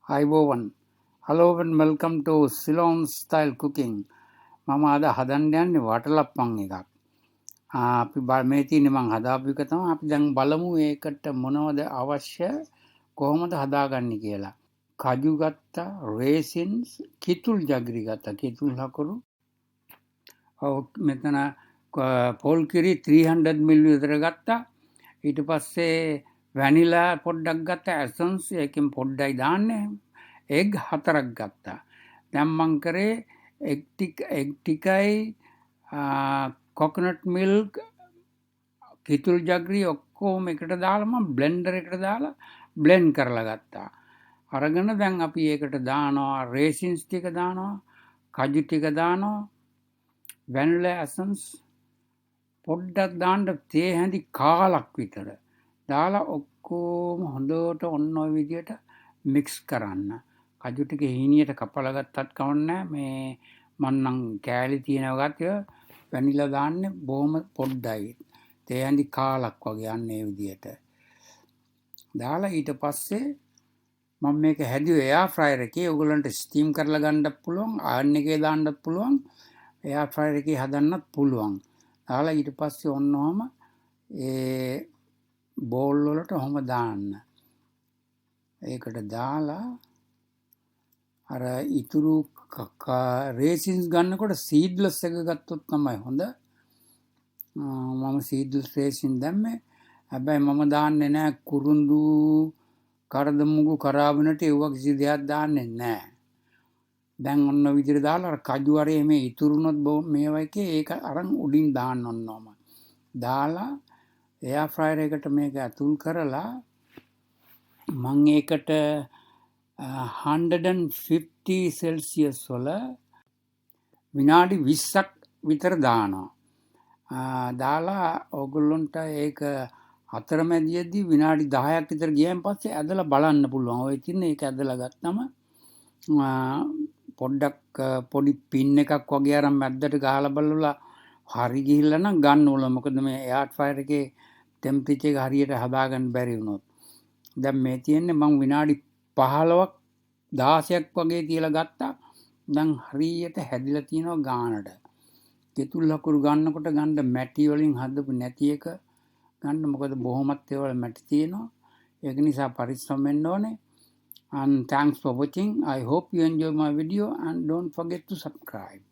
Hi, hello and welcome to Ceylon Style Cooking. මම අද හදන්න යන්නේ වටලප්පන් එකක්. අපි මේ තියෙන්නේ මම හදාපු එක තමයි. අපි දැන් බලමු ඒකට මොනවද අවශ්‍ය කොහොමද හදාගන්නේ කියලා. කජු ගත්තා, raisins, කිතුල් ජග්‍රි ගත්තා. කිතුල් හකුරු. මෙතන පොල් කිරි 300 ml විතර ගත්තා. ඊට පස්සේ වැනිලා පොඩ්ඩක් ගත්තා. essence එකකින් පොඩ්ඩයි දාන්නේ. එග් 4ක් ගත්තා. දැන් මං කරේ එග් ටිකයි කොකනට් මිල්ක් කිතුල් ජග්‍රි ඔක්කොම එකට දාලා මම බ්ලෙන්ඩර් එකට දාලා බ්ලෙන්ඩ් කරලා ගත්තා. අරගෙන දැන් අපි ඒකට දානවා රේසින්ස් ටික දානවා, කජු ටික දානවා, වැනිලා essence පොඩ්ඩක් දාන්න තේ හැඳි කාලක් විතර දාලා ඔක්කොම හොඳට ඔන්න ඔය විදියට මික්ස් කරන්න. කජු ටික හීනියට කපලා ගත්තත් කවන්නේ මේ මන්නම් කෑලි තියෙනවා ගත්තය වැනිලා දාන්නේ බොහොම පොඩ්ඩයි. තේ හැඳි කාලක් වගේ යන්නේ මේ විදියට. දාලා ඊට පස්සේ මම මේක හැදුවේ එයාර් ෆ්‍රයර් එකේ. ඔයගොල්ලන්ට ස්ටීම් කරලා ගන්නත් පුළුවන්, ආයන් එකේ දාන්නත් පුළුවන්, එයාර් ෆ්‍රයර් එකේ හදන්නත් පුළුවන්. දාලා ඊට පස්සේ ඔන්නෝම ඒ බෝල් වලට ඔහොම දාන්න. ඒකට දාලා අර ඉතුරු රේසින්ස් ගන්නකොට සීඩ්ලස් එක ගත්තොත් තමයි හොඳ. මම සීඩ්ලස් රේසින් දැම්මේ. හැබැයි මම දාන්නේ නැහැ කුරුඳු, කරදමුගු, කරාබනට ඒව කිසි දෙයක් දාන්නේ නැහැ. දැන් ඔන්න විදිහට දාලා අර කජු අරේ මේ ඉතුරුනොත් මේවා එකේ ඒක අරන් උඩින් දාන්න ඕනම. දාලා එයාර් ෆ්‍රයර් එකට මේක ඇතුල් කරලා මම ඒකට 150 සෙල්සියස් වල විනාඩි 20ක් විතර දානවා. දාලා ඕගොල්ලොන්ට ඒක අතරමැදියේදී විනාඩි 10ක් විතර ගියන් පස්සේ ඇදලා බලන්න පුළුවන්. ඔය ඉතින් ඒක ඇදලා ගත්තම පොඩ්ඩක් පොඩි පින් එකක් වගේ අරන් මැද්දට ගහලා බලලා හරි ගිහිල්ලා නම් ගන්න ඕන. මොකද මේ එයාර් ෆ්‍රයර් එකේ ටෙම්පරේචර් එක හරියට හදාගන්න බැරි වුණොත්. දැන් මේ තියෙන්නේ මම විනාඩි 15ක් 16ක් වගේ තියලා ගත්තා. දැන් හරියට හැදිලා තියෙනවා ගානට. කිතුල් ලකුරු ගන්නකොට ගන්න මැටි වලින් හදපු නැති එක ගන්න. මොකද බොහොමත් ඒවල මැටි තියෙනවා. ඒක නිසා පරිස්සම් වෙන්න ඕනේ. And thanks for watching. I hope you enjoy my video and don't forget to subscribe.